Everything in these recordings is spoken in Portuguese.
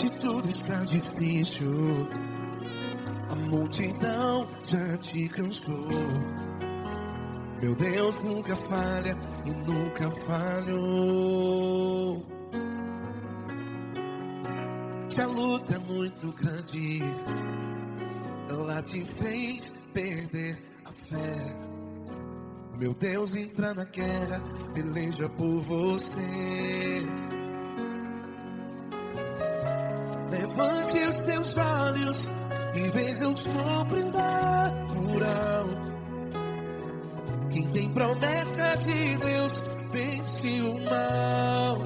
Se tudo está difícil, a multidão já te cansou. Meu Deus nunca falha e nunca falhou. Se a luta é muito grande, ela te fez perder a fé. Meu Deus entra na guerra, peleja por você. Levante os teus olhos e veja o sobrenatural. Quem tem promessa de Deus vence o mal.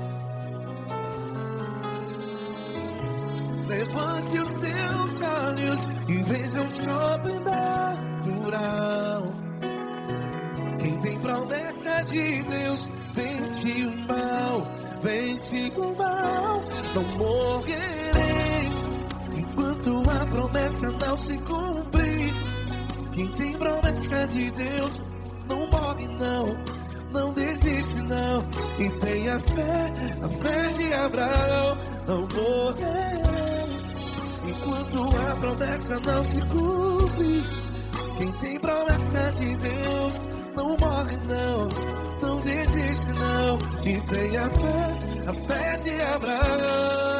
Levante os teus olhos e veja o sobrenatural. Quem tem promessa de Deus vence o mal. Vence o mal. Não morrerei enquanto a promessa não se cumprir. Quem tem promessa de Deus não morre não, não desiste não. E tenha fé, a fé de Abraão. Não morrerei enquanto a promessa não se cumpre. Quem tem promessa de Deus não morre não, não desiste não. E tenha fé, a fé de Abraão.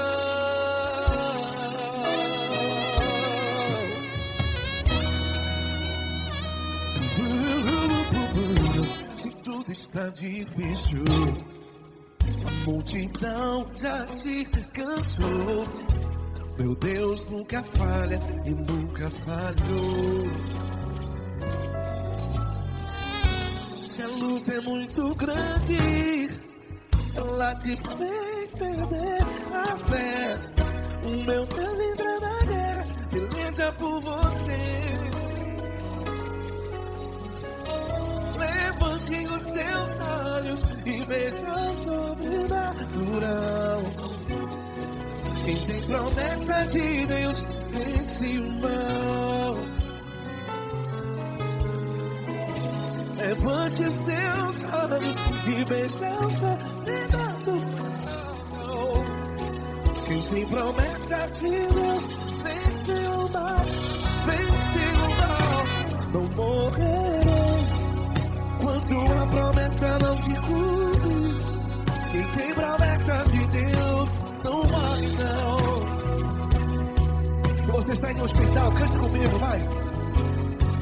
Se tudo está difícil, a multidão já se cansou. Meu Deus nunca falha e nunca falhou. Se a luta é muito grande, ela te fez perder a fé. O meu Deus entra na guerra, peleja por você. Levante os teus olhos e veja o sobrenatural. Quem tem promessa de Deus vence o mal. Levante os teus olhos e veja o sobrenatural. Quem tem promessa de Deus vence o mal. Vence o mal. Não morrerei enquanto a promessa não se cumpre. Quem tem promessa de Deus não morre não. Se você está em um hospital, cante comigo, vai.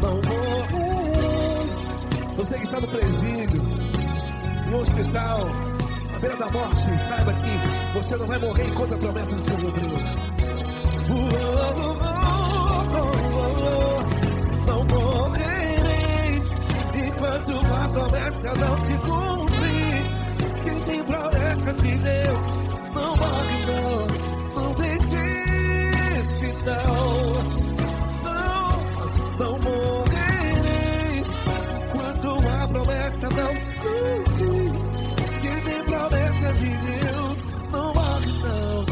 Não morrerei. Você que está no presídio, no hospital, à beira da morte, saiba que você não vai morrer enquanto a promessa se cumprir. Não morrerei enquanto a promessa não se cumprir. Quem tem promessa de Deus não morre não, não desiste não. Não morrerei enquanto a promessa não se cumprir. Quem tem promessa de Deus não morre não,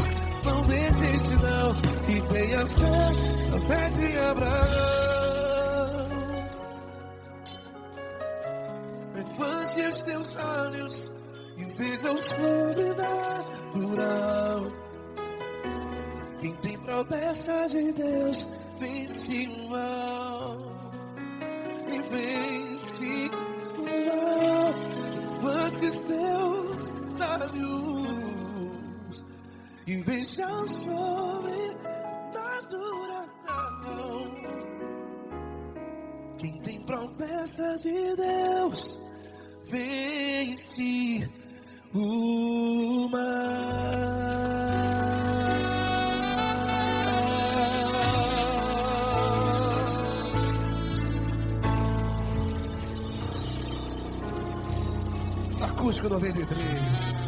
não desiste não. E tenha fé, a fé de Abraão. Levante os teus olhos e veja o sobrenatural. Quem tem promessa de Deus vence o mal. E vence o mal. Levante os teus olhos e veja o sobrenatural. Quem tem promessa de Deus vence o mal. Acústico 93.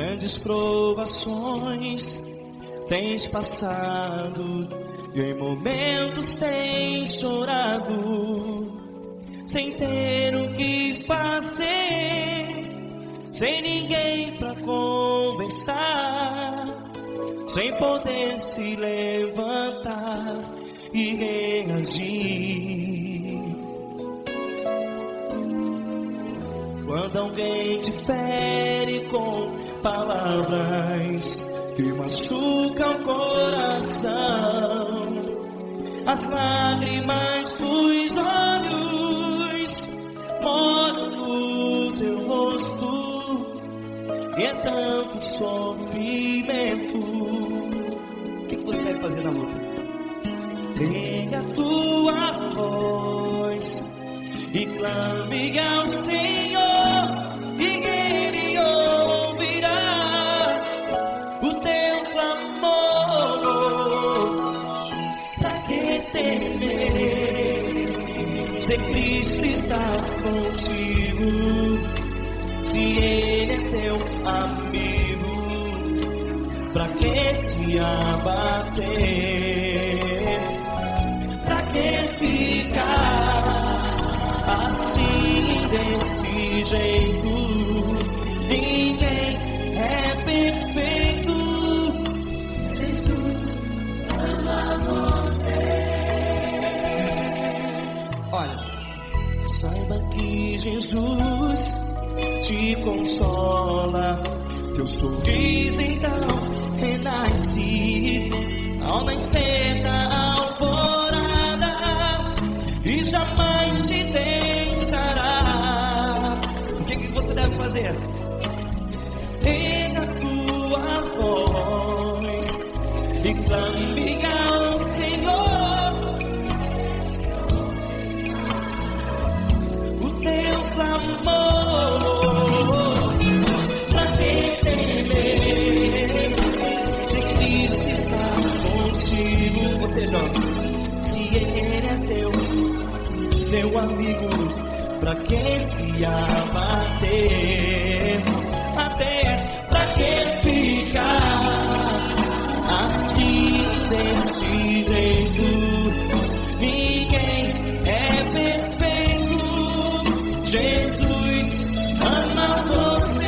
grandes provações tens passado, e em momentos tens chorado, sem ter o que fazer, sem ninguém pra conversar, sem poder se levantar e reagir. Quando alguém te fere com palavras que machucam o coração, as lágrimas dos olhos moram no teu rosto, e é tanto sofrimento. O que você vai fazer na luta? Pega a tua voz e clame ao Senhor, e Ele ouvirá o teu clamor. Pra que temer, se Cristo está contigo, se Ele é teu amigo? Pra que se abater? Pra que ficar assim, desse jeito? Ninguém é perfeito. Jesus ama você. Olha, saiba que Jesus te consola, teu sorriso então renasce ao nascer da alvorada, e jamais te deixará. O que você deve fazer? Pega a tua voz e clame ao Senhor, o teu clamor. Pra que temer, se Cristo está contigo? Você jovem, se Ele é teu amigo, pra que se abater? Até pra que ficar assim, desse jeito? Ninguém é perfeito. Jesus ama você.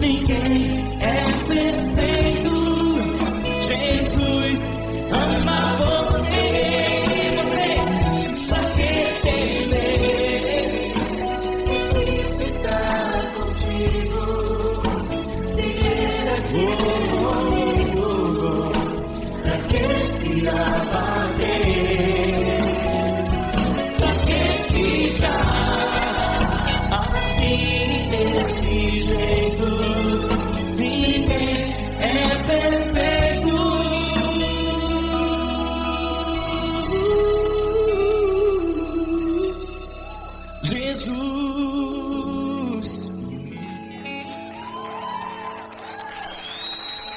Ninguém é perfeito. Jesus ama você. Pra que temer? Cristo está contigo. Se Ele é teu amigo, pra que se abater? Pra que ficar assim, desse jeito? Ninguém é perfeito. Jesus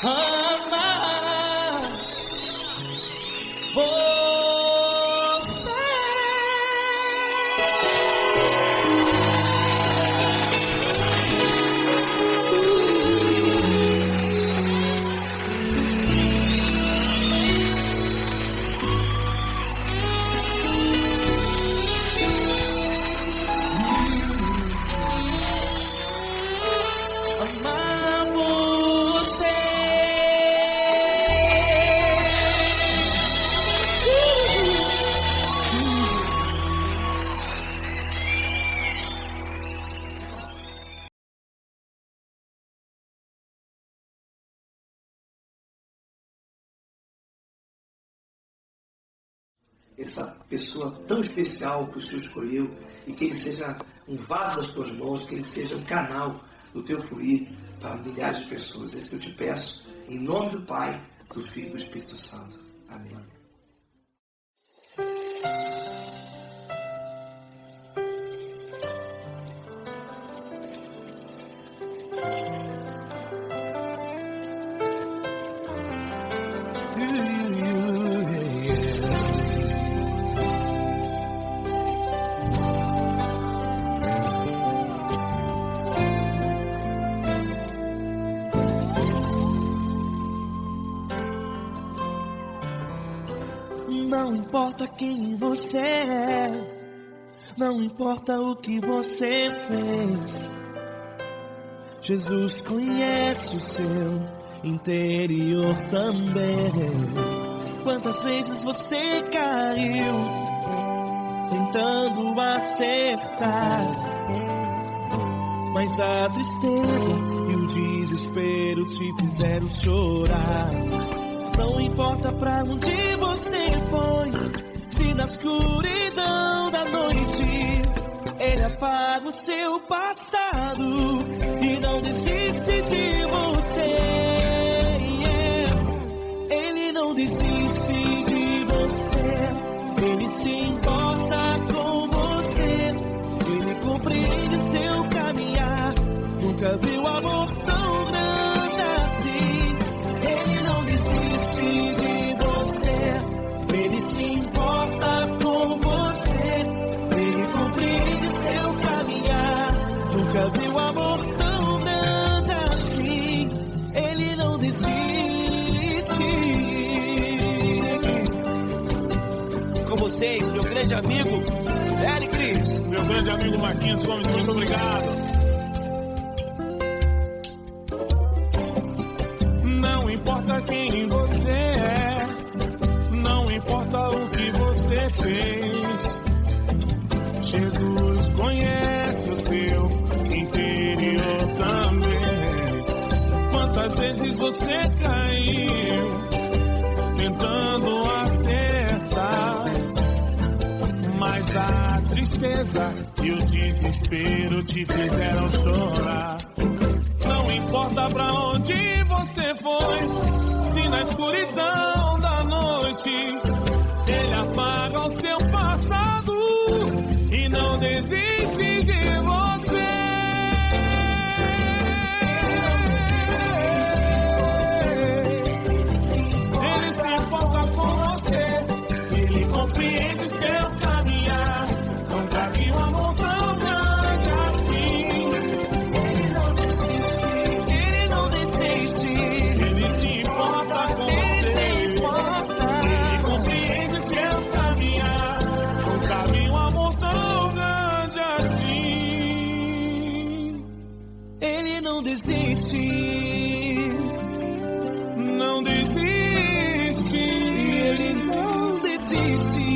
ama você. Essa pessoa tão especial que o Senhor escolheu, e que Ele seja um vaso das tuas mãos, que Ele seja um canal do teu fluir para milhares de pessoas. É isso que eu te peço, em nome do Pai, do Filho e do Espírito Santo. Amém. importa quem você é, não importa o que você fez, Jesus conhece o seu interior também. Quantas vezes você caiu tentando acertar, mas a tristeza e o desespero te fizeram chorar. Não importa pra onde você foi, se na escuridão da noite Ele apaga o seu passado e não desiste de você. Ele não desiste de você, Ele se importa com você, Ele compreende seu caminhar. Nunca viu amor tão grande assim. Ele não desiste de você, Ele se importa com você, Ele compreende seu caminhar. Nunca viu amor tão grande assim. Ele não desiste. Com vocês, meu grande amigo Eli Cris. Meu grande amigo Marquinhos Gomes, muito obrigado. Não importa quem você é, não importa o que você fez, Jesus conhece o seu interior também. Quantas vezes você caiu tentando acertar, mas a tristeza e o desespero te fizeram chorar. Não importa pra onde você foi, se na escuridão da noite Ele apaga o seu passado e não desiste de você. Ele se importa com você, Ele compreende seu caminhar. Nunca vi um amor tão grande assim. Ele não desiste, Ele se importa com você, Ele compreende seu caminhar. Nunca vi um amor tão grande assim. Ele não desiste, não desiste, Ele não desiste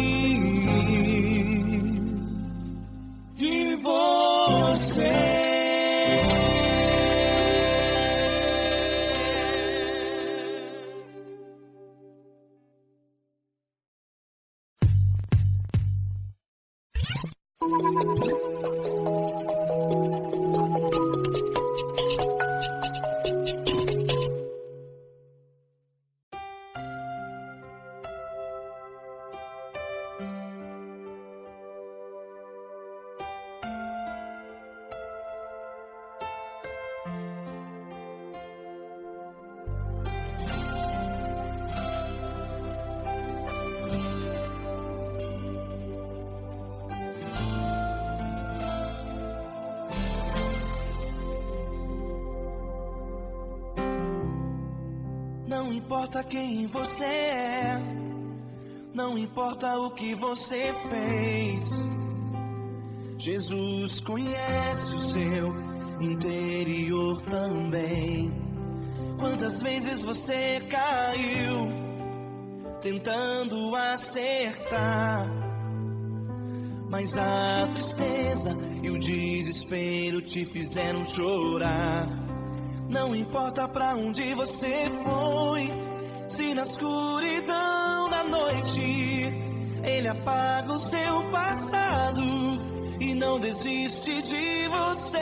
de você. Não importa quem você é, não importa o que você fez, Jesus conhece o seu interior também. Quantas vezes você caiu tentando acertar, mas a tristeza e o desespero te fizeram chorar. Não importa pra onde você foi, se na escuridão da noite Ele apaga o seu passado e não desiste de você.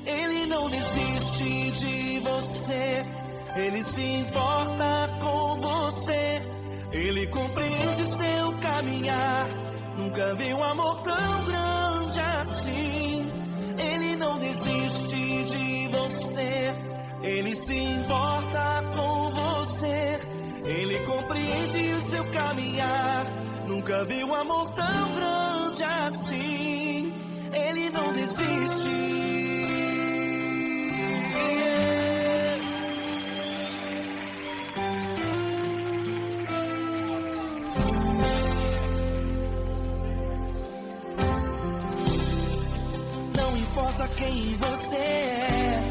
Ele não desiste de você, Ele se importa com você, Ele compreende seu caminhar. Nunca vi um amor tão grande assim. Ele não desiste de você, Ele se importa com você, Ele compreende o seu caminhar. Nunca vi um amor tão grande assim. Ele não desiste. importa quem você é,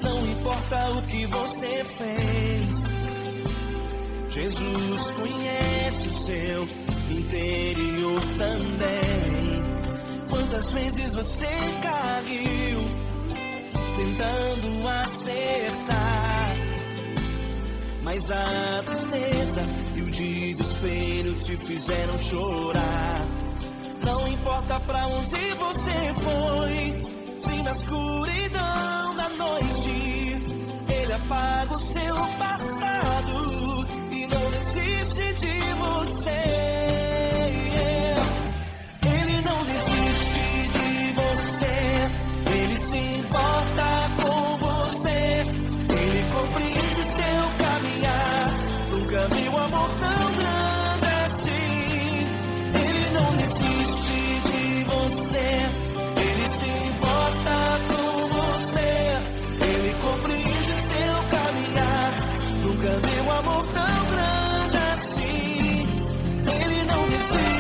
não importa o que você fez, Jesus conhece o seu interior também. Quantas vezes você caiu tentando acertar, mas a tristeza e o desespero te fizeram chorar. Não importa pra onde você foi, se na escuridão da noite Ele apaga o seu passado e não desiste de você. Ele não desiste de você, Ele se importa com você, Ele compreende seu caminhar. Nunca vi um amor tão grande assim. Ele não desiste de você, Ele se importa com você, Ele compreende seu caminhar. Nunca vi um amor tão grande assim. Ele não desiste.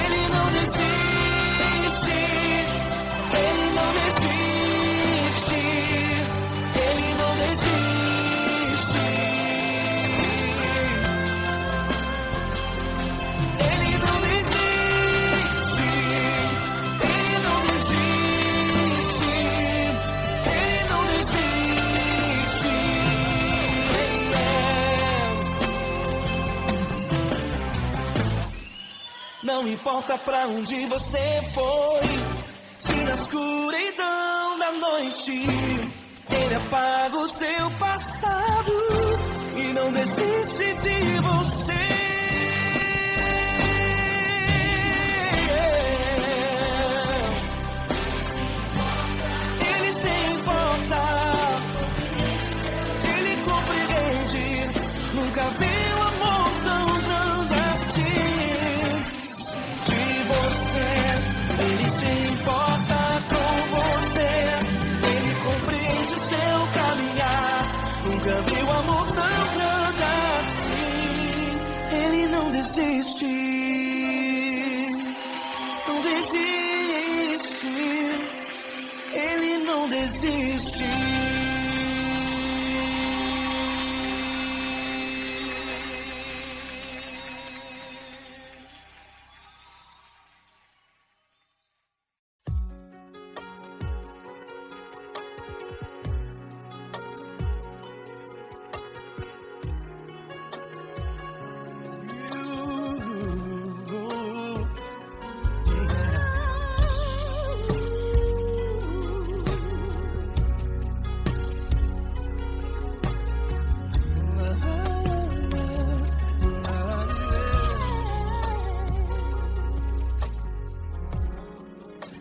Ele não desiste. Ele não desiste. Ele não desiste. Ele não desiste. Ele não desiste. Ele não desiste. Não importa pra onde você foi, se na escuridão da noite Ele apaga o seu passado e não desiste de você. Ele se importa, Ele compreende. Nunca vi um amor tão grande assim. De você, Ele se importa com você, Ele compreende seu caminhar. Nunca vi um amor tão grande assim. Ele não desiste, não desiste, Ele não desiste.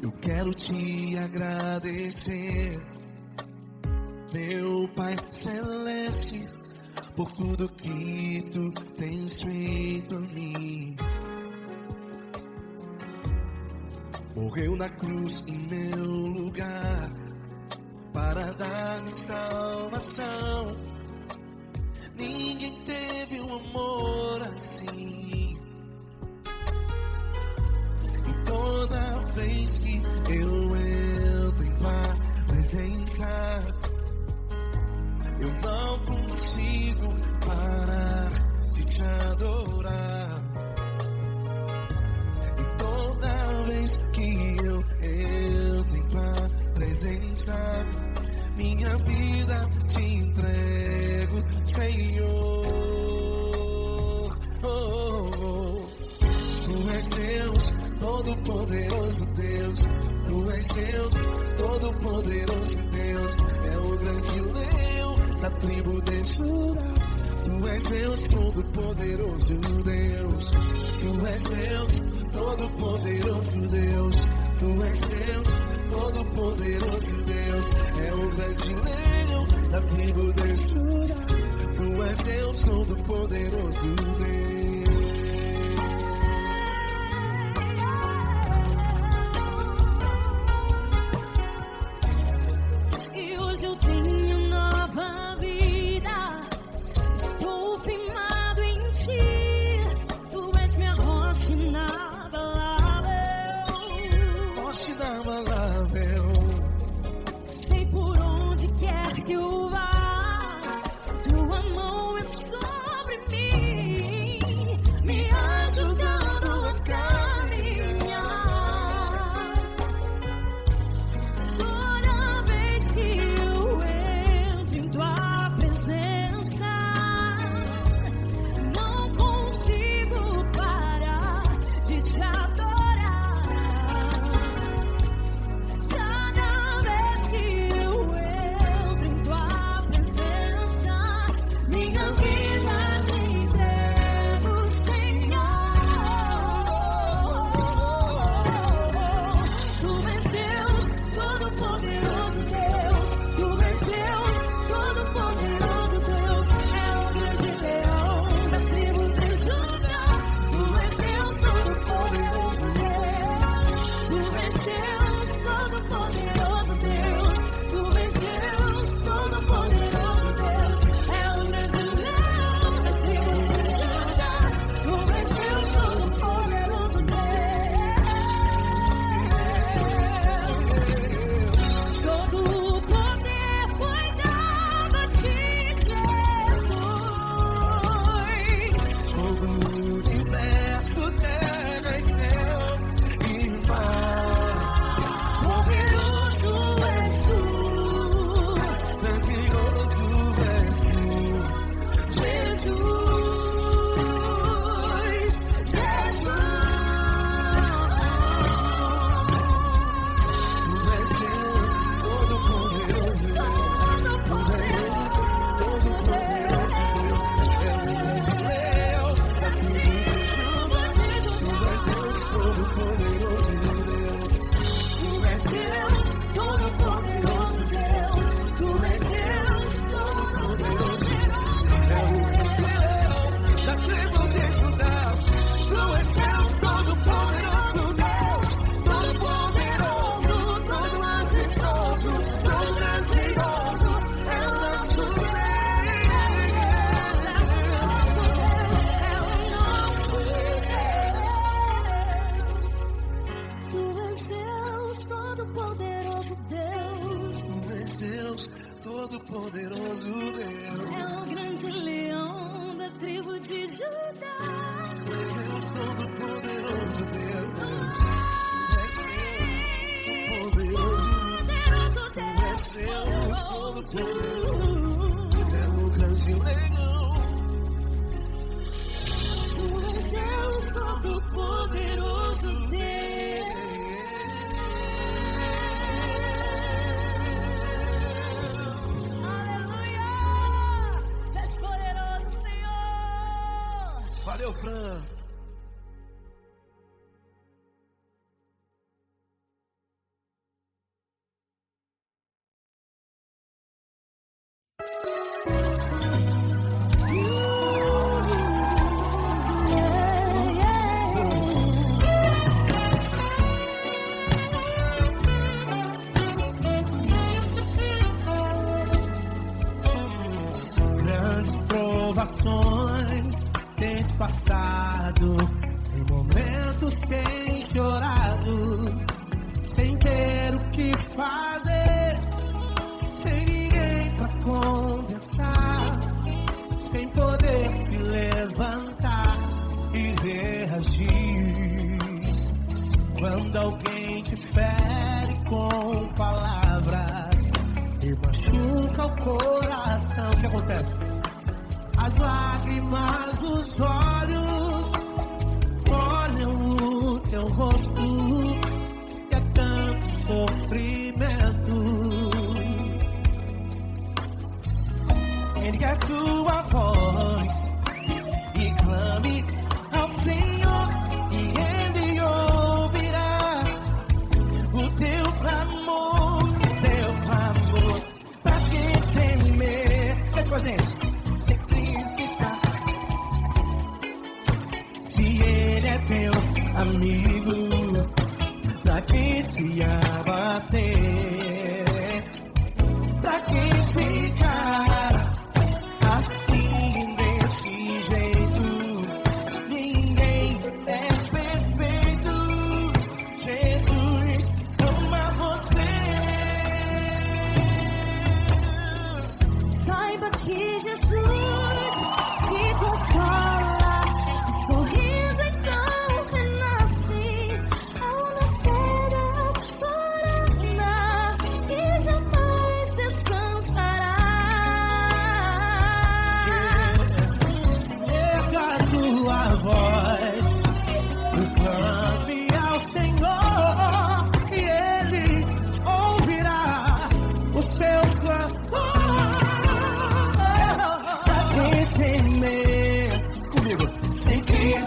Eu quero te agradecer, meu Pai Celeste, por tudo que tu tens feito a mim. Morreu na cruz em meu lugar para dar-me salvação. Ninguém teve um amor assim. E toda vez que eu entro em tua presença, eu não consigo parar de te adorar. E toda vez que eu entro em tua presença, minha vida te entrego, Senhor. Tu és Deus, Todo-Poderoso Deus. Tu és Deus, Todo-Poderoso Deus. É o grande leão da tribo de Judá. Tu és Deus, Todo-Poderoso Deus. Tu és Deus, Todo-Poderoso Deus. Tu és Deus, Todo-Poderoso Deus. É o grande leão da tribo de Judá. Tu és Deus, Todo-Poderoso Deus. E hoje eu tenho inabalável. Sei por onde quer que eu vá, tua mão é sobre mim, me ajudando a caminhar. Toda vez que eu entro em tua presença, não consigo parar de te adorar. Todo-Poderoso Deus, é o grande leão da tribo de Judá. Deus Todo-Poderoso Deus, Deus Todo-Poderoso, é o grande leão. Tu és Deus Todo-Poderoso Deus. Valeu, Fran. Grandes provações tens passado, em momentos tens chorado, sem ter o que fazer, sem ninguém pra conversar, sem poder se levantar e reagir. Quando alguém te fere com palavras e machuca o coração, o que acontece? As lágrimas dos olhos olham o teu rosto, e é tanto sofrimento. Ergue a tua voz e clame ao Senhor, e Ele ouvirá o teu clamor, pra que temer? Vem com a gente. Teu amigo, pra quem se abater, pra quem ficar assim.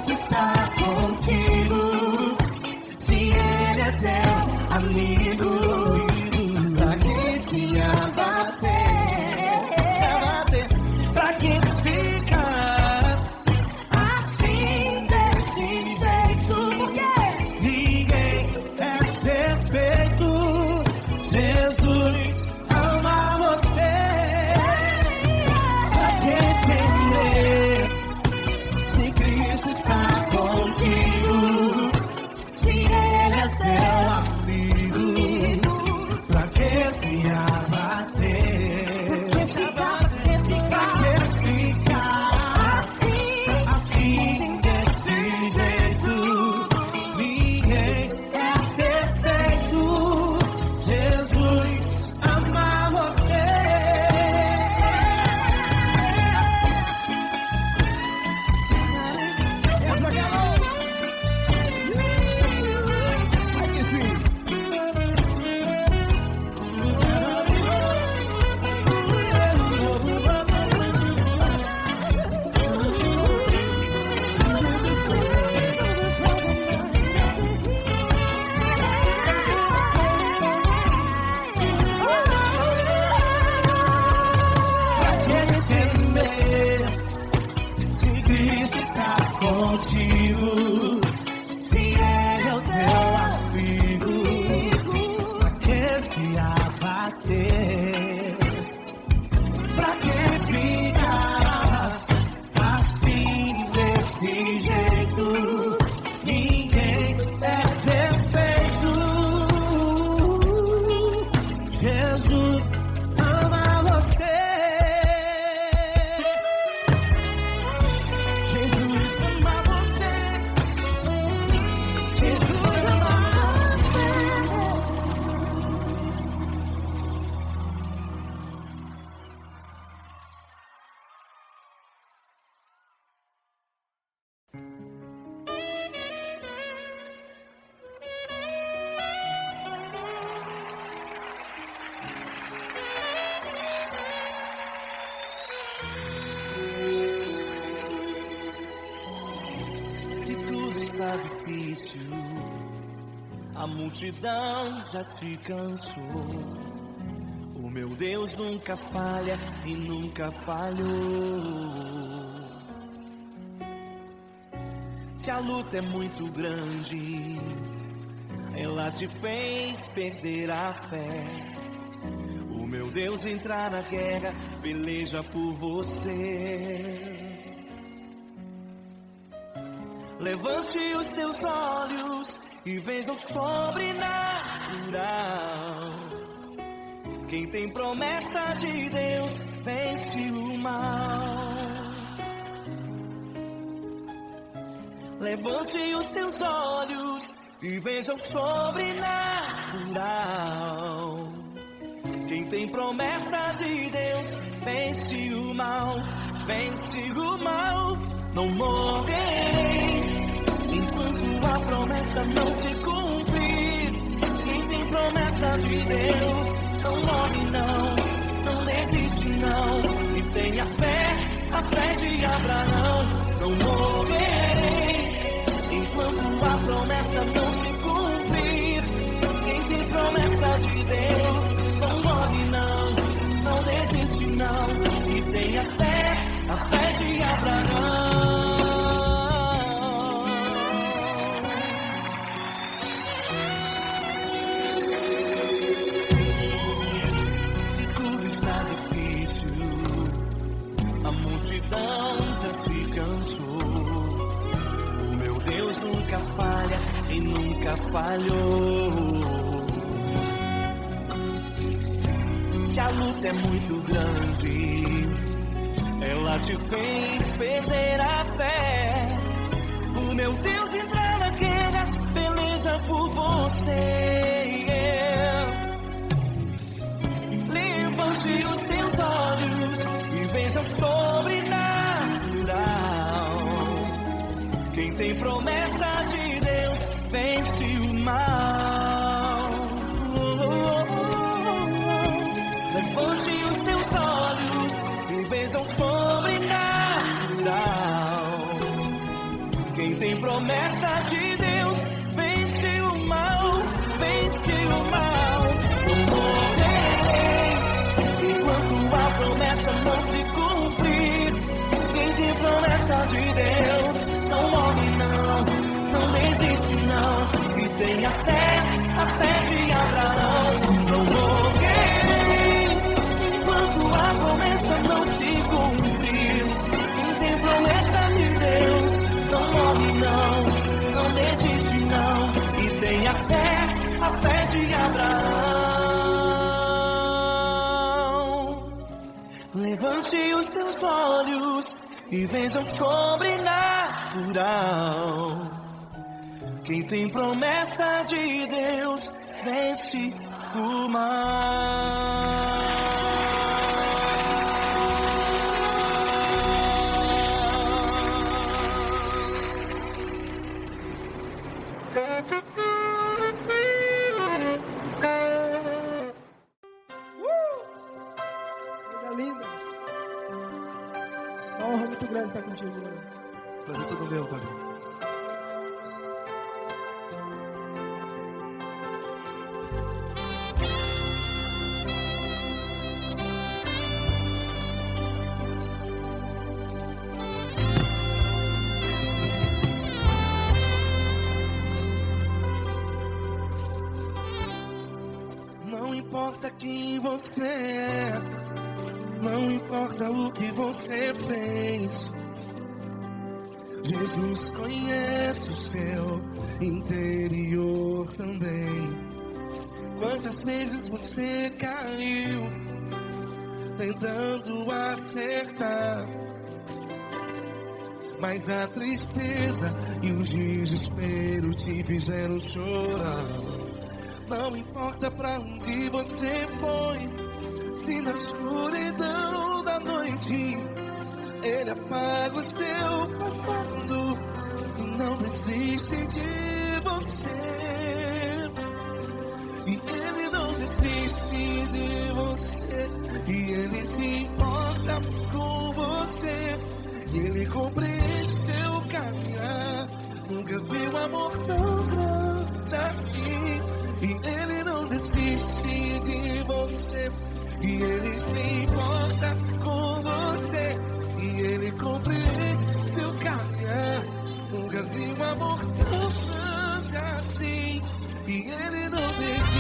Cristo está contigo, se Ele é teu amigo, pra que se abater? Pra que ficar assim desse jeito? Ninguém é perfeito. Jesus ama você. Pra que temer se Cristo está contigo? Se Ele é teu amigo, pra que se abater? Difícil, a multidão já te cansou. O meu Deus nunca falha e nunca falhou. Se a luta é muito grande, ela te fez perder a fé. O meu Deus entrar na guerra, peleja por você. Levante os teus olhos e veja o sobrenatural. Quem tem promessa de Deus vence o mal. Levante os teus olhos e veja o sobrenatural. Quem tem promessa de Deus vence o mal. Vence o mal. Não morrerei enquanto a promessa não se cumprir. Quem tem promessa de Deus não morre não desiste não. E tenha fé, a fé de Abraão. Não morrerei enquanto a promessa não se cumprir. Quem tem promessa de Deus não morre não desiste não. E tenha fé, a fé de Abraão. Se tudo está difícil, a multidão já te cansou. O meu Deus nunca falha e nunca falhou. Se a luta é muito grande, ela te fez perder a fé. O meu Deus entrar na guerra, peleja por você. Levante os teus olhos e veja o sobrenatural. Quem tem promessa de Deus vence o mal. Levante os teus olhos e veja o sobrenatural. Quem Levante os teus olhos e veja o sobrenatural. Quem tem promessa de Deus vence o mal. Coisa linda. Uma honra muito grande estar contigo, Lord. Prazer todo meu, Pai. Não importa quem você é, não importa o que você fez, Jesus conhece o seu interior também. Quantas vezes você caiu tentando acertar, mas a tristeza e o desespero te fizeram chorar. Não importa pra onde você foi, se na escuridão da noite Ele apaga o seu passado e não desiste de você. E Ele não desiste de você, e Ele se importa com você, e Ele compreende seu caminhar. Nunca vi um amor tão grande assim. E Ele não desiste de você, e Ele se importa com você, e Ele compreende seu caminhar. Nunca vi um amor tão grande assim, e Ele não desiste.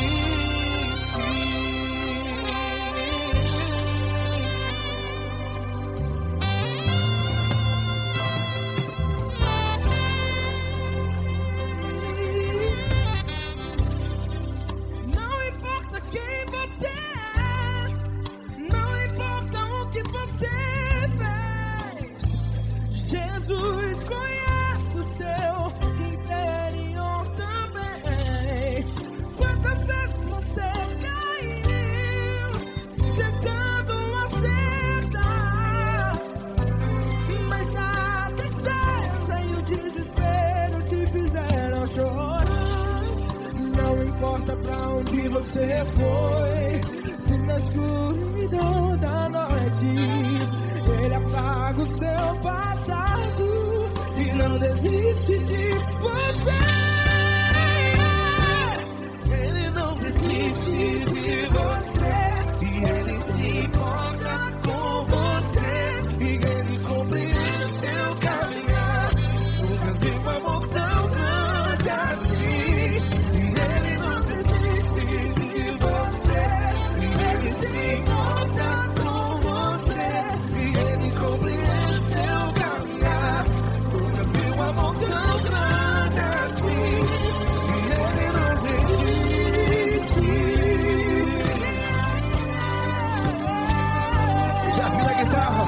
Jesus conhece o seu interior também. Quantas vezes você caiu tentando acertar, mas a tristeza e o desespero te fizeram chorar. Não importa pra onde você foi, se na escuridão da noite Ele apaga o seu passado e não desiste de você. Ele não desiste de você, e Ele se importa com você, e Ele compreende seu caminhar. Nunca vi um amor tão grande assim. E Ele não desiste de você, e Ele se importa com você, e Ele compreende seu caminhar. Nunca vi um amor tão grande assim. E Ele não desiste. Já vi a guitarra.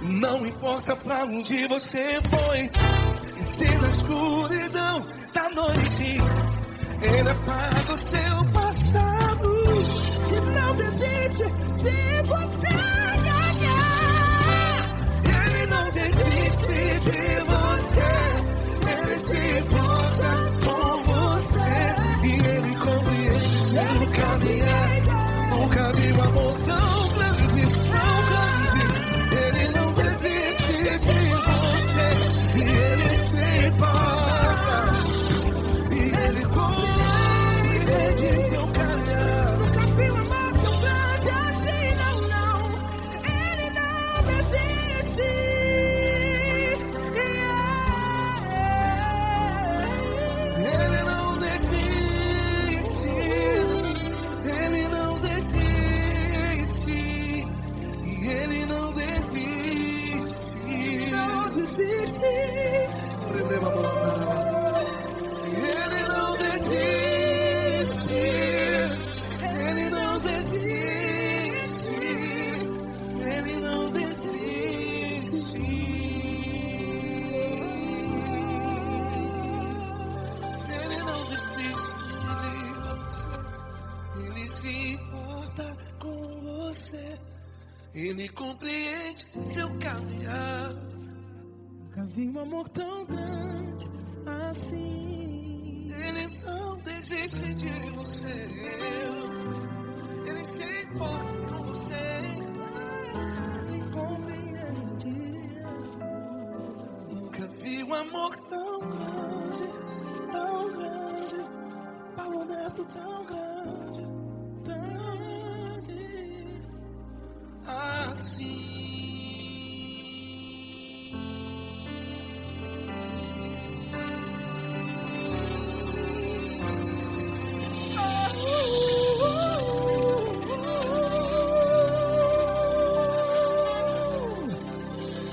Não importa pra onde você foi, e se na escuridão da noite Ele apaga o seu passado E não desiste de você. Ele não desiste de você, Ele se importa com você, e Ele compreende seu caminho. se importa com você. Ele compreende seu caminhar. Nunca vi um amor tão grande assim. Ele não desiste de você. Ele se importa com você. Ele compreende. Nunca vi um amor tão grande, tão grande. Paulo Neto tão grande, assim.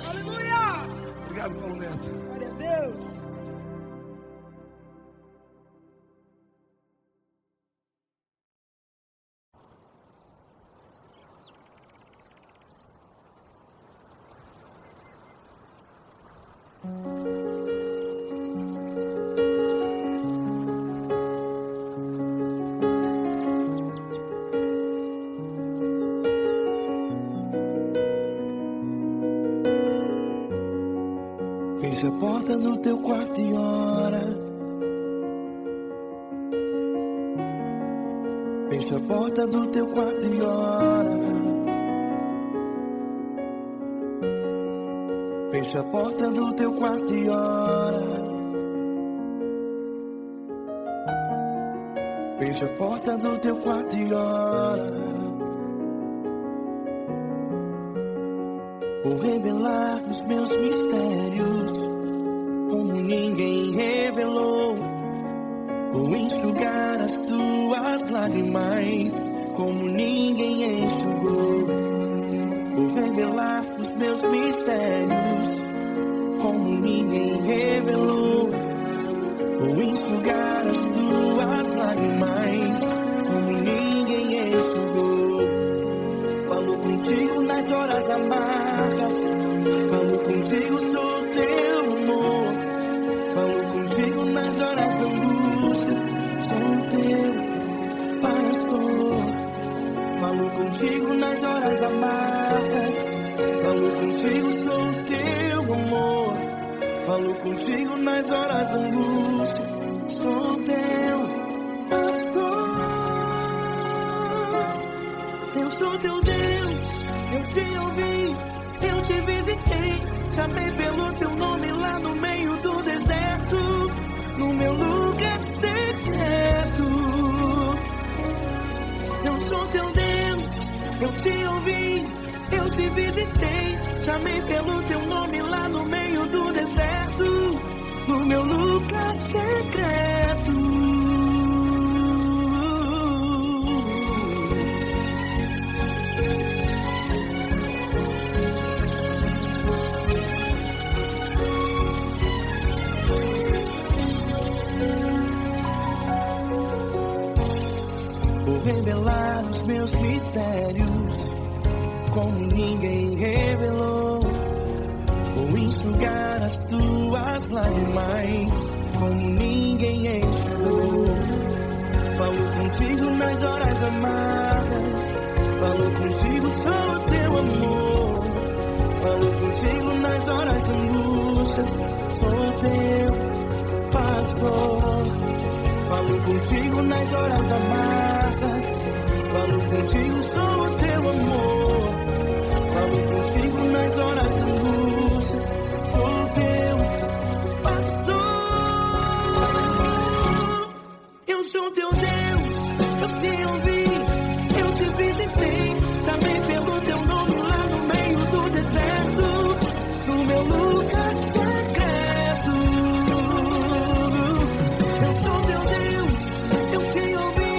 Aleluia! Obrigado, Paulo Neto. Glória a Deus! Fecha a porta do teu quarto e ora. Fecha a porta do teu quarto e ora. Fecha a porta do teu quarto e ora. Fecha a porta do teu quarto e ora. Vou revelar os meus mistérios, como ninguém revelou. Vou enxugar as tuas lágrimas, como ninguém enxugou. Vou revelar os meus mistérios, como ninguém revelou. Vou enxugar as tuas lágrimas, como ninguém enxugou. Falo contigo nas horas amargas, falo contigo, sou teu amor. Falo contigo nas horas angústias, sou teu pastor. Falo contigo nas horas amargas, falo contigo, sou teu amor. Falo contigo nas horas angústias, sou teu pastor. Eu sou teu Deus, eu te ouvi, eu te visitei. Chamei pelo teu nome lá no meio do deserto, no meu lugar secreto. Eu sou teu Deus, eu te ouvi, eu te visitei. Chamei pelo teu nome lá no meio do deserto, no meu lugar secreto. Vou revelar os meus mistérios, como ninguém revelou. Vou enxugar as tuas lágrimas, como ninguém enxugou. Falo contigo nas horas amargas, falo contigo, sou teu amor. Falo contigo nas horas angústias, sou teu pastor. Falo contigo nas horas amargas, falo contigo, sou teu amor. Falo contigo nas horas angústias, sou teu pastor. Eu sou teu Deus, eu te ouvi, eu te visitei. Chamei pelo teu nome lá no meio do deserto, no meu lugar secreto. Eu sou teu Deus, eu te ouvi,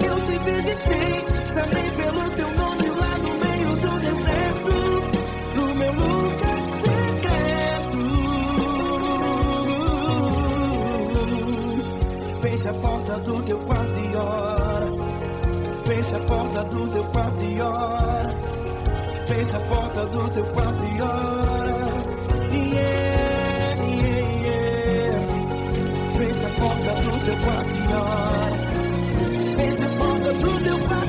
eu te visitei. Chamei pelo teu nome lá no meio do deserto, no meu lugar secreto. Fecha a porta do teu quarto e ora. Fecha a porta do teu quarto e ora. Fecha a porta do teu quarto e ora. Yeah, yeah, yeah. Fecha a porta do teu quarto e ora. Fecha a porta do teu quarto.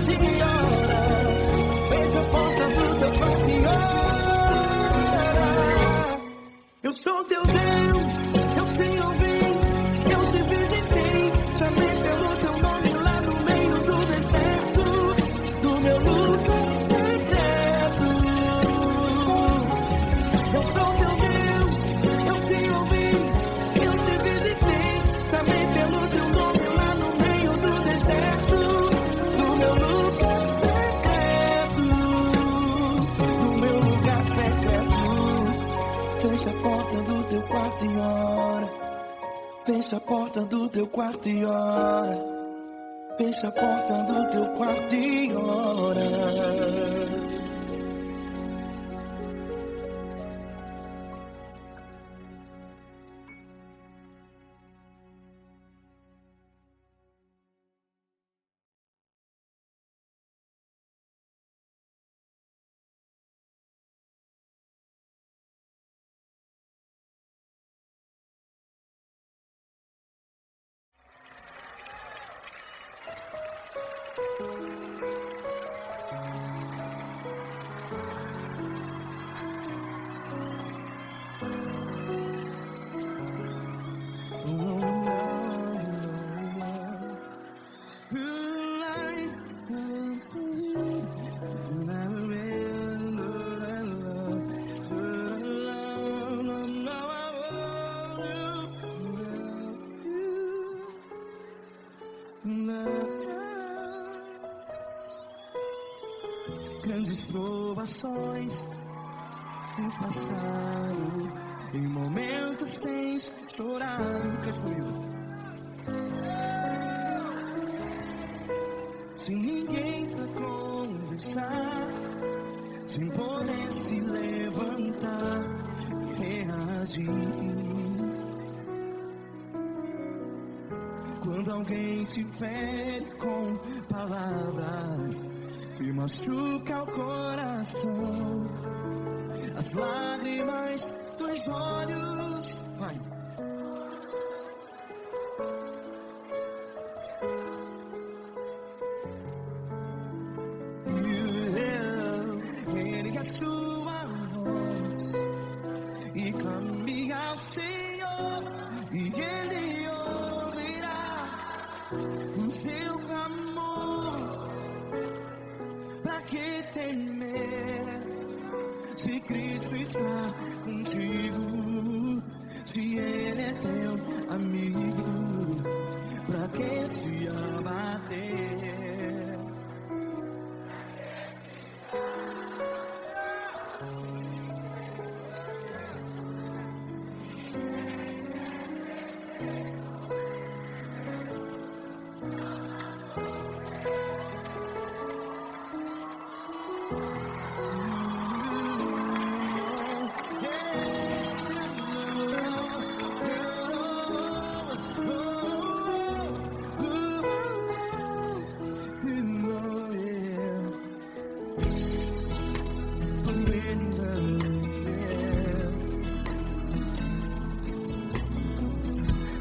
do teu quarto e ora. Fecha a porta do teu quarto e ora. Grandes provações tens passado, em momentos tens chorado, sem ninguém pra conversar, sem poder se levantar e reagir. Quando alguém te fere com palavras que machuca o coração, as lágrimas dos olhos, vai. Ergue a sua voz e clame ao Senhor, e Ele ouvirá o seu clamor. Pra que temer, se Cristo está contigo, se Ele é teu amigo? Pra que se abater?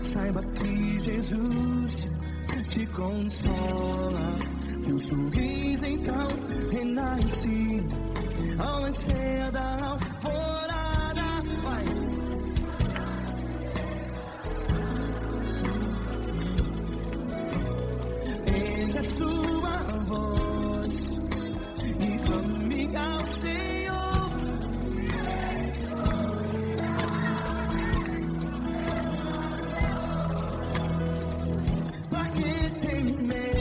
Saiba que Jesus te consola, teu sorriso então renasce ao nascer da alvorada. Vai. Ergue a sua voz e clame ao Senhor. Pra que temer?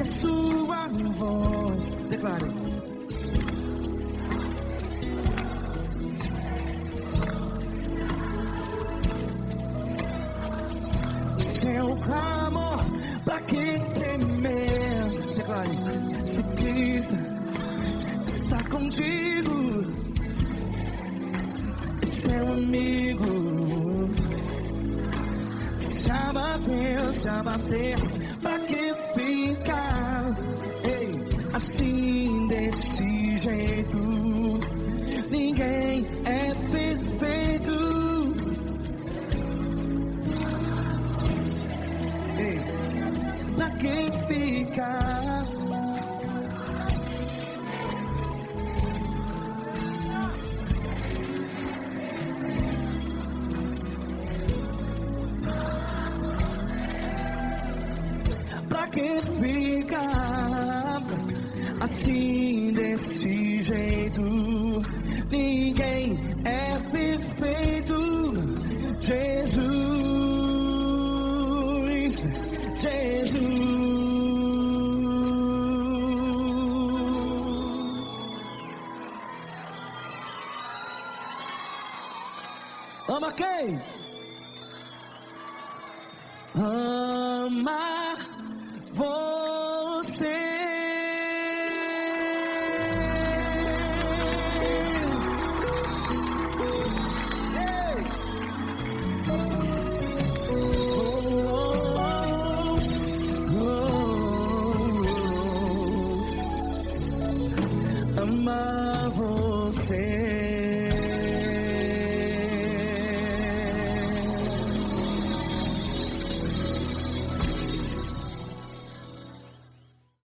que a sua voz. Declare. Seu clamor, pra que temer? Declare. Se Cristo está contigo, seu amigo. Se abater, pra que ficar? Ei, assim desse jeito, ninguém é perfeito. Ei, pra que ficar? Pra que ficar assim desse jeito? Ninguém é perfeito. Jesus, Jesus. Ama quem? Ama você. Ei. Ama você.